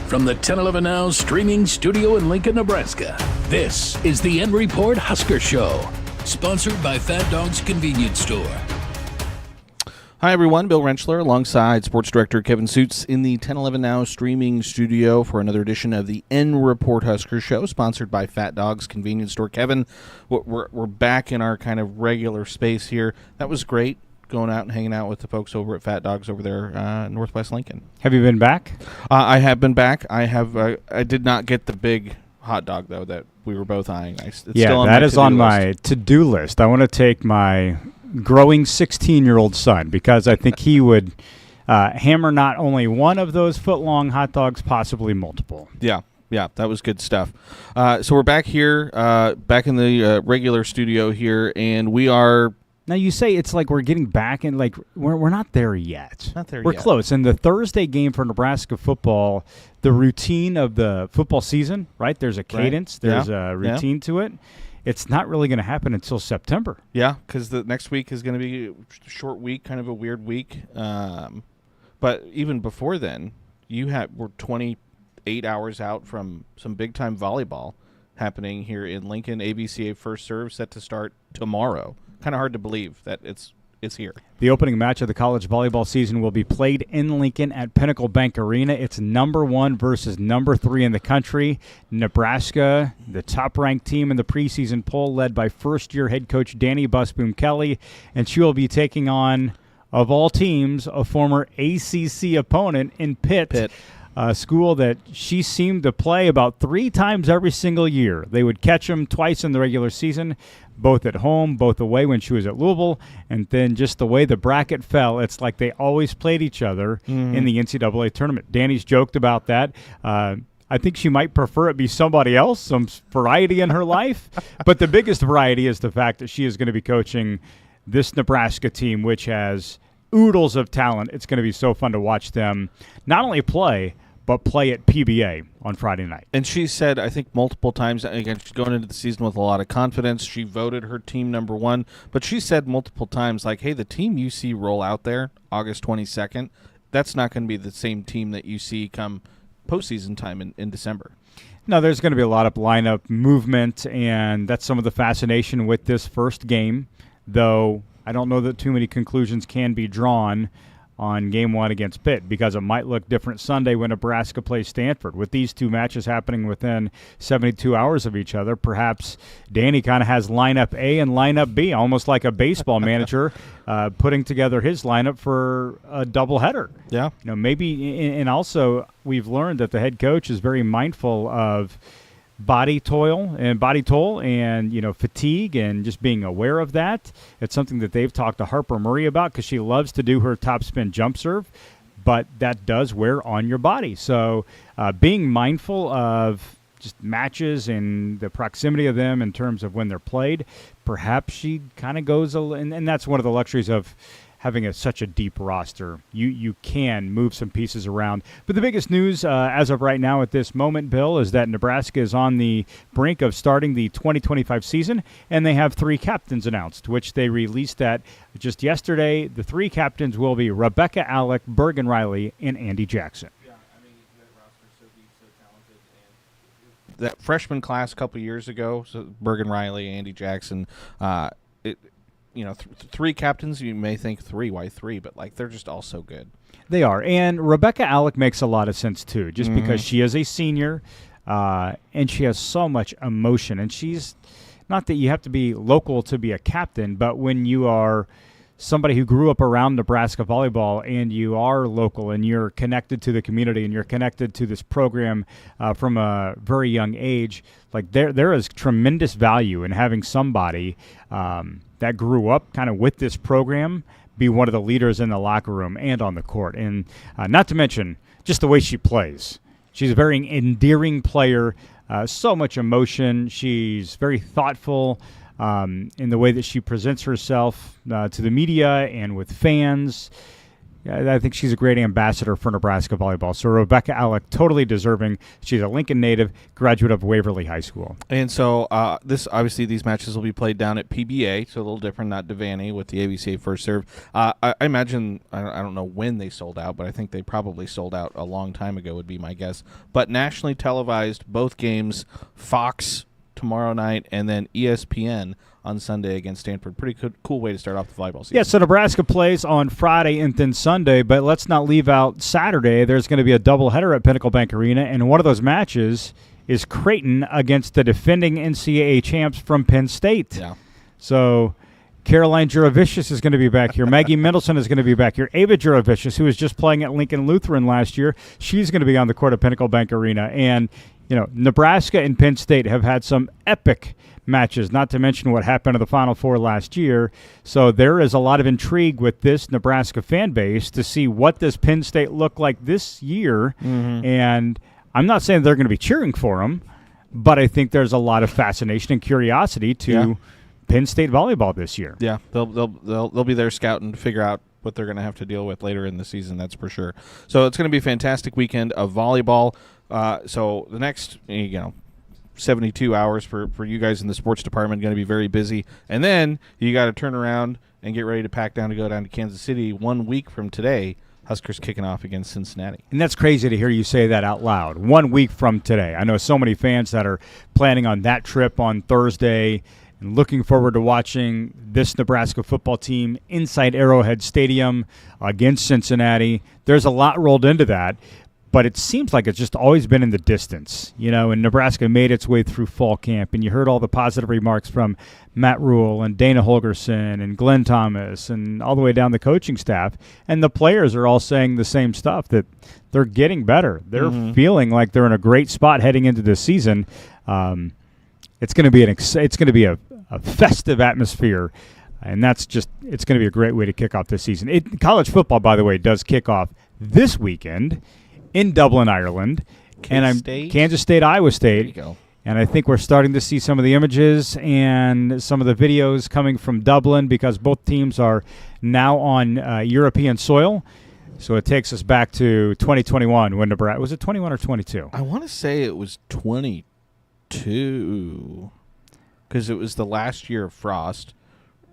From the 1011 Now streaming studio in Lincoln, Nebraska, this is the N Report Husker Show, sponsored by Fat Dog's Convenience Store. Hi, everyone. Bill Rentschler alongside Sports Director Kevin Sjuts in the 1011 Now streaming studio for another edition of the N Report Husker Show, sponsored by Fat Dog's Convenience Store. Kevin, we're back in our kind of regular space here. That was great, going out and hanging out with the folks over at Fat Dogs over there in Northwest Lincoln. Have you been back? I have been back. I did not get the big hot dog, though, that we were both eyeing. That is on my to-do list. I want to take my growing 16-year-old son, because I think he would hammer not only one of those foot-long hot dogs, possibly multiple. Yeah, that was good stuff. So we're back here, back in the regular studio here, and we are... Now, you say it's like we're getting back, and like we're not there yet. We're close. And the Thursday game for Nebraska football, the routine of the football season, right? There's a cadence. Right. There's a routine to it. It's not really going to happen until September. Yeah, because the next week is going to be a short week, kind of a weird week. But even before then, we're 28 hours out from some big-time volleyball happening here in Lincoln. ABCA First Serve set to start tomorrow. Kind of hard to believe that it's here. The opening match of the college volleyball season will be played in Lincoln at Pinnacle Bank Arena. It's number 1 versus number 3 in the country. Nebraska, the top-ranked team in the preseason poll, led by first-year head coach Danny Busboom Kelly, and she will be taking on, of all teams, a former ACC opponent in Pitt. A school that she seemed to play about 3 times every single year. They would catch them twice in the regular season, both at home, both away when she was at Louisville, and then just the way the bracket fell, it's like they always played each other in the NCAA tournament. Danny's joked about that. I think she might prefer it be somebody else, some variety in her life. But the biggest variety is the fact that she is going to be coaching this Nebraska team, which has oodles of talent. It's going to be so fun to watch them not only play, but play at PBA on Friday night. And she said, I think multiple times, again, she's going into the season with a lot of confidence. She voted her team number 1, but she said multiple times, like, hey, the team you see roll out there August 22nd, that's not going to be the same team that you see come postseason time in December. No, there's going to be a lot of lineup movement, and that's some of the fascination with this first game, though I don't know that too many conclusions can be drawn on Game 1 against Pitt, because it might look different Sunday when Nebraska plays Stanford. With these two matches happening within 72 hours of each other, perhaps Danny kind of has lineup A and lineup B, almost like a baseball manager putting together his lineup for a doubleheader. Yeah. Maybe, and also we've learned that the head coach is very mindful of body toll and fatigue, and just being aware of that. It's something that they've talked to Harper Murray about, because she loves to do her topspin jump serve, but that does wear on your body. So being mindful of just matches and the proximity of them in terms of when they're played, perhaps she kind of goes and that's one of the luxuries of having such a deep roster. You can move some pieces around. But the biggest news as of right now at this moment, Bill, is that Nebraska is on the brink of starting the 2025 season, and they have 3 captains announced, which they released that just yesterday. The 3 captains will be Rebecca Alec, Bergen Riley, and Andy Jackson. Yeah, I mean, that roster's so deep, so talented. And that freshman class a couple years ago, so Bergen Riley, Andy Jackson, 3 captains, you may think 3, why 3? But, they're just all so good. They are. And Rebecca Alec makes a lot of sense, too, just because she is a senior, and she has so much emotion. And she's not that you have to be local to be a captain, but when you are somebody who grew up around Nebraska volleyball and you are local and you're connected to the community and you're connected to this program from a very young age, there is tremendous value in having somebody that grew up kind of with this program be one of the leaders in the locker room and on the court. And not to mention just the way she plays. She's a very endearing player, so much emotion. She's very thoughtful in the way that she presents herself to the media and with fans. I think she's a great ambassador for Nebraska volleyball. So Rebecca Alec, totally deserving. She's a Lincoln native, graduate of Waverly High School. And so these matches will be played down at PBA, so a little different, not Devaney with the ABCA First Serve. I imagine, I don't know when they sold out, but I think they probably sold out a long time ago would be my guess. But nationally televised, both games, Fox tomorrow night, and then ESPN on Sunday against Stanford. Pretty cool way to start off the volleyball season. Yeah, so Nebraska plays on Friday and then Sunday, but let's not leave out Saturday. There's going to be a doubleheader at Pinnacle Bank Arena, and one of those matches is Creighton against the defending NCAA champs from Penn State. Yeah. So Caroline Juravicius is going to be back here. Maggie Mendelson is going to be back here. Ava Juravicius, who was just playing at Lincoln Lutheran last year, she's going to be on the court at Pinnacle Bank Arena. And, Nebraska and Penn State have had some epic matches, not to mention what happened in the Final Four last year. So there is a lot of intrigue with this Nebraska fan base to see what does Penn State look like this year. Mm-hmm. And I'm not saying they're going to be cheering for them, but I think there's a lot of fascination and curiosity to Penn State volleyball this year. Yeah, they'll be there scouting to figure out what they're going to have to deal with later in the season, that's for sure. So it's going to be a fantastic weekend of volleyball. So the next 72 hours for you guys in the sports department going to be very busy. And then you got to turn around and get ready to pack down to go down to Kansas City 1 week from today. Huskers kicking off against Cincinnati. And that's crazy to hear you say that out loud. 1 week from today. I know so many fans that are planning on that trip on Thursday and looking forward to watching this Nebraska football team inside Arrowhead Stadium against Cincinnati. There's a lot rolled into that. But it seems like it's just always been in the distance, and Nebraska made its way through fall camp, and you heard all the positive remarks from Matt Rule and Dana Holgerson and Glenn Thomas and all the way down the coaching staff, and the players are all saying the same stuff, that they're getting better. They're feeling like they're in a great spot heading into this season. It's going to be a festive atmosphere. And it's going to be a great way to kick off this season. College football, by the way, does kick off this weekend in Dublin, Ireland, Kansas State, Iowa State. There you go. And I think we're starting to see some of the images and some of the videos coming from Dublin because both teams are now on European soil. So it takes us back to 2021 when Nebraska – was it 21 or 22? I want to say it was 22 because it was the last year of Frost.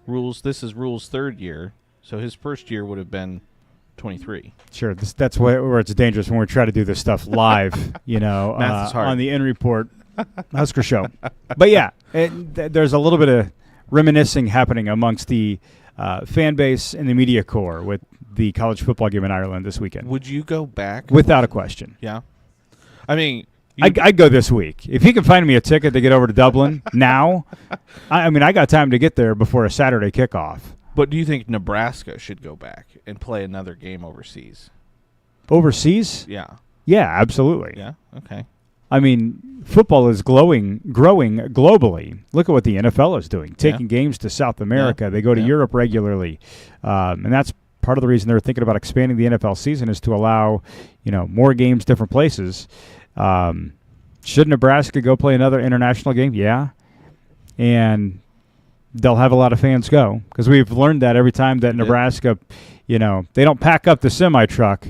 This is Rule's third year, so his first year would have been – 23. Sure, that's where it's dangerous when we try to do this stuff live, Math is hard. On the N Report Husker Show. But yeah, there's a little bit of reminiscing happening amongst the fan base and the media corps with the college football game in Ireland this weekend. Would you go back? Without a question. Yeah. I mean, I'd go this week. If you can find me a ticket to get over to Dublin now, I got time to get there before a Saturday kickoff. But do you think Nebraska should go back and play another game overseas? Overseas? Yeah. Yeah, absolutely. Yeah, okay. I mean, football is growing globally. Look at what the NFL is doing, taking games to South America. They go to Europe regularly. And that's part of the reason they're thinking about expanding the NFL season is to allow, more games different places. Should Nebraska go play another international game? Yeah. And they'll have a lot of fans go because we've learned that every time that Nebraska, they don't pack up the semi-truck.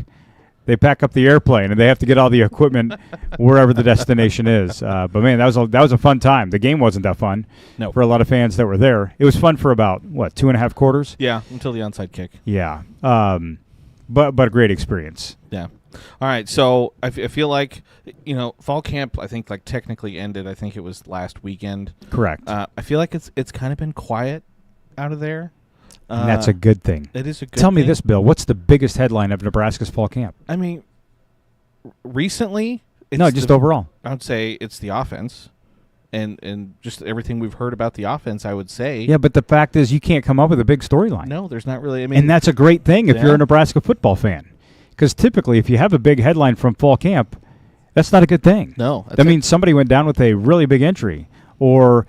They pack up the airplane, and they have to get all the equipment wherever the destination is. But, man, that was a fun time. The game wasn't that fun for a lot of fans that were there. It was fun for about, 2.5 quarters? Yeah, until the onside kick. Yeah. But a great experience. Yeah. All right, so I feel like, fall camp, I think, technically ended. I think it was last weekend. Correct. I feel like it's kind of been quiet out of there. And that's a good thing. It is a good thing. Tell me this, Bill. What's the biggest headline of Nebraska's fall camp? I mean, recently? Overall. I would say it's the offense. And just everything we've heard about the offense, I would say. Yeah, but the fact is you can't come up with a big storyline. No, there's not really. And that's a great thing if you're a Nebraska football fan. Because typically, if you have a big headline from fall camp, that's not a good thing. No. That means somebody went down with a really big injury, or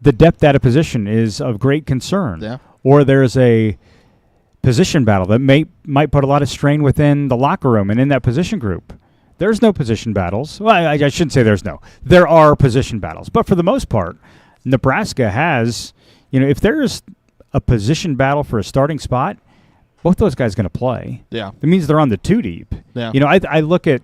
the depth at a position is of great concern, or there's a position battle that might put a lot of strain within the locker room and in that position group. There's no position battles. Well, I shouldn't say there's no. There are position battles. But for the most part, Nebraska has, if there's a position battle for a starting spot, both those guys going to play. Yeah. It means they're on the 2 deep. Yeah. I look at,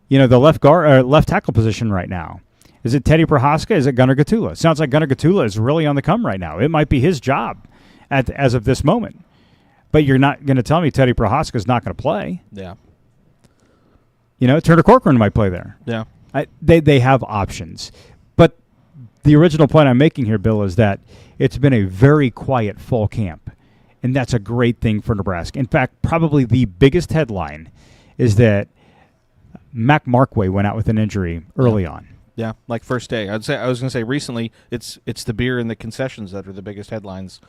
the left guard, left tackle position right now. Is it Teddy Prohaska? Is it Gunnar Gatula? It sounds like Gunnar Gatula is really on the come right now. It might be his job as of this moment. But you're not going to tell me Teddy Prohaska is not going to play. Yeah. Turner Corcoran might play there. Yeah. They have options. But the original point I'm making here, Bill, is that it's been a very quiet fall camp. And that's a great thing for Nebraska. In fact, probably the biggest headline is that Mac Markway went out with an injury early on. Yeah, like first day. I was going to say recently it's the beer and the concessions that are the biggest headlines,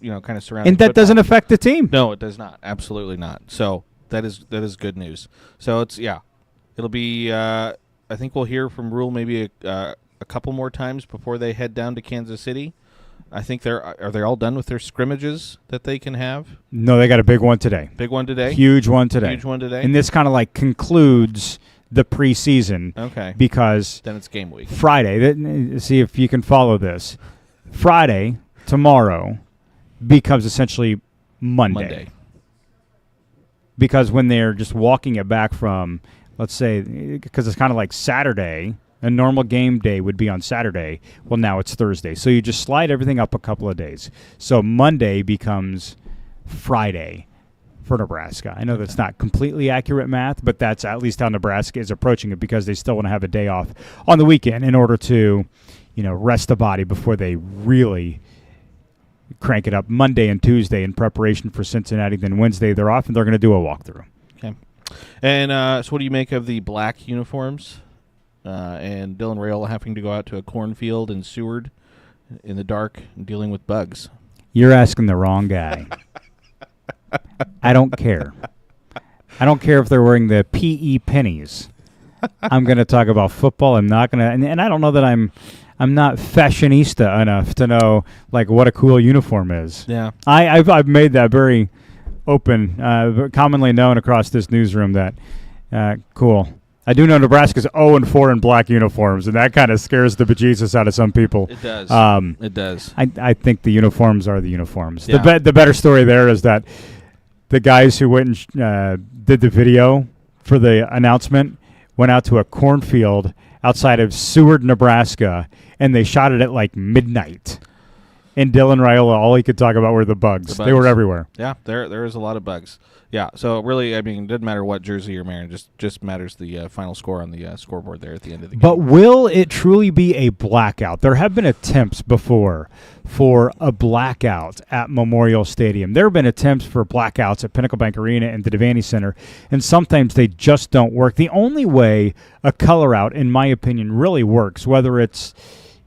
kind of surrounding And that football. doesn't affect the team. No, it does not. Absolutely not. So that is good news. So it'll be. I think we'll hear from Rule maybe a couple more times before they head down to Kansas City. I think are they all done with their scrimmages that they can have? No, they got a big one today. Big one today. Huge one today. Huge one today. And this kind of like concludes the preseason. Okay. Because then it's game week. Friday, see if you can follow this. Friday, tomorrow, becomes essentially Monday. Because when they're just walking it back from, let's say, because it's kind of like Saturday, a normal game day would be on Saturday. Well, now it's Thursday. So you just slide everything up a couple of days. So Monday becomes Friday for Nebraska. I know that's not completely accurate math, but that's at least how Nebraska is approaching it because they still want to have a day off on the weekend in order to, rest the body before they really crank it up Monday and Tuesday in preparation for Cincinnati. Then Wednesday they're off, and they're going to do a walkthrough. Okay. And so what do you make of the black uniforms and Dylan Raiola having to go out to a cornfield in Seward in the dark and dealing with bugs? You're asking the wrong guy. I don't care. I don't care if they're wearing the PE pennies. I'm going to talk about football. I'm not going to, and I don't know that I'm not fashionista enough to know like what a cool uniform is. Yeah, I've made that very open, commonly known across this newsroom that cool. I do know Nebraska's 0-4 in black uniforms, and that kind of scares the bejesus out of some people. it does. It does. I think the uniforms are the uniforms. Yeah. The better story there is that the guys who went and did the video for the announcement went out to a cornfield outside of Seward, Nebraska, and they shot it at like midnight. And Dylan Raiola, all he could talk about were the bugs. They were everywhere. Yeah, there is a lot of bugs. Yeah, so really, it doesn't matter what jersey you're wearing. Just matters the final score on the scoreboard there at the end of the game. But will it truly be a blackout? There have been attempts before for a blackout at Memorial Stadium. There have been attempts for blackouts at Pinnacle Bank Arena and the Devaney Center, and sometimes they just don't work. The only way a color out, in my opinion, really works, whether it's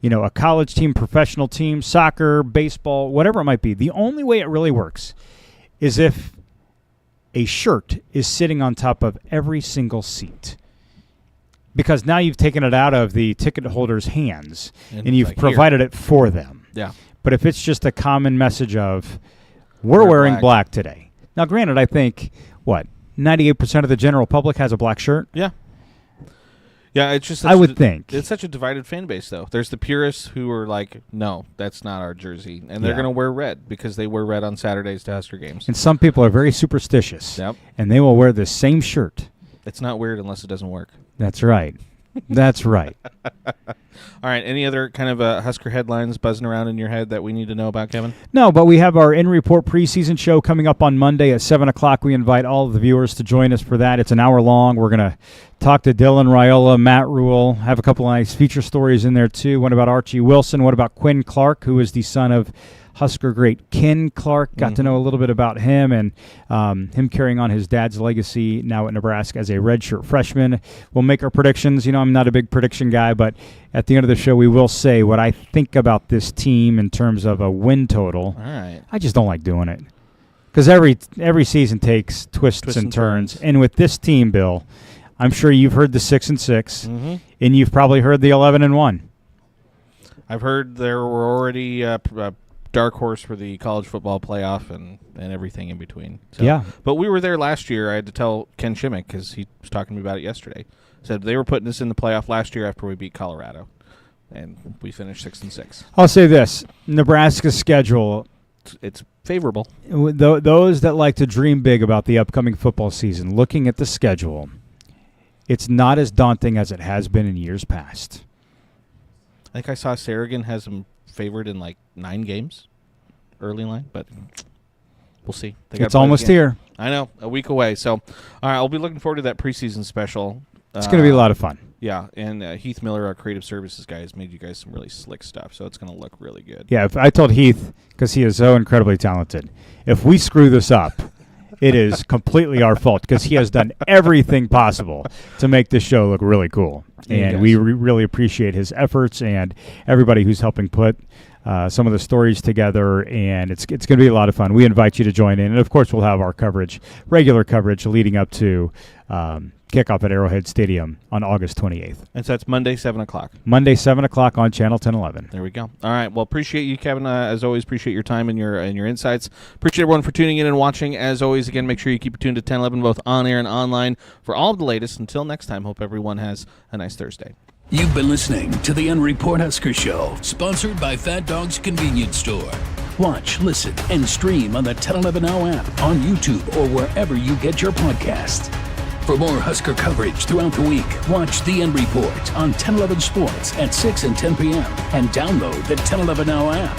a college team, professional team, soccer, baseball, whatever it might be, the only way it really works is if a shirt is sitting on top of every single seat. Because now you've taken it out of the ticket holder's hands and you've provided it for them. Yeah. But if it's just a common message of, we're wearing black today. Now, granted, I think, 98% of the general public has a black shirt? Yeah. Yeah, it's just I would think. It's such a divided fan base, though. There's the purists who are like, no, that's not our jersey. And they're going to wear red because they wear red on Saturdays to Husker games. And some people are very superstitious. Yep. And they will wear the same shirt. It's not weird unless it doesn't work. That's right. That's right. All right, any other kind of Husker headlines buzzing around in your head that we need to know about, Kevin? No, but we have our N Report preseason show coming up on Monday at 7 o'clock. We invite all of the viewers to join us for that. It's an hour long. We're going to talk to Dylan Raiola, Matt Rule, have a couple of nice feature stories in there too. One about Archie Wilson. What about Quinn Clark, who is the son of Husker great Ken Clark. Got to know a little bit about him and him carrying on his dad's legacy now at Nebraska as a redshirt freshman. We'll make our predictions. I'm not a big prediction guy, but at the end of the show, we will say what I think about this team in terms of a win total. All right. I just don't like doing it because every season takes twists and turns. And with this team, Bill, I'm sure you've heard the 6-6, and you've probably heard the 11-1. I've heard there were already dark horse for the college football playoff and everything in between. So, yeah. But we were there last year. I had to tell Ken Shimmick because he was talking to me about it yesterday. Said they were putting us in the playoff last year after we beat Colorado, and we finished 6-6. I'll say this: Nebraska's schedule, It's favorable. Those that like to dream big about the upcoming football season, looking at the schedule, it's not as daunting as it has been in years past. I think I saw Sarrigan has them favored in like 9 games, early line, but we'll see. It's almost here. I know, a week away. So, all right, I'll be looking forward to that preseason special. It's going to be a lot of fun. Yeah, and Heath Miller, our creative services guy, has made you guys some really slick stuff, so it's going to look really good. Yeah, if I told Heath, because he is so incredibly talented, if we screw this up, it is completely our fault because he has done everything possible to make this show look really cool. And we really appreciate his efforts and everybody who's helping put some of the stories together, and it's going to be a lot of fun. We invite you to join in, and of course we'll have our coverage, regular coverage, leading up to kickoff at Arrowhead Stadium on August 28th. And so that's Monday, 7 o'clock. Monday, 7 o'clock on Channel 1011. There we go. All right. Well, appreciate you, Kevin. As always, appreciate your time and your insights. Appreciate everyone for tuning in and watching. As always, again, make sure you keep it tuned to 1011, both on air and online, for all of the latest. Until next time, hope everyone has a nice Thursday. You've been listening to the N Report Husker Show, sponsored by Fat Dog's Convenience Store. Watch, listen, and stream on the 1011 Now app, on YouTube, or wherever you get your podcasts. For more Husker coverage throughout the week, watch the N Report on 1011 Sports at 6 and 10 p.m. and download the 1011 Now app.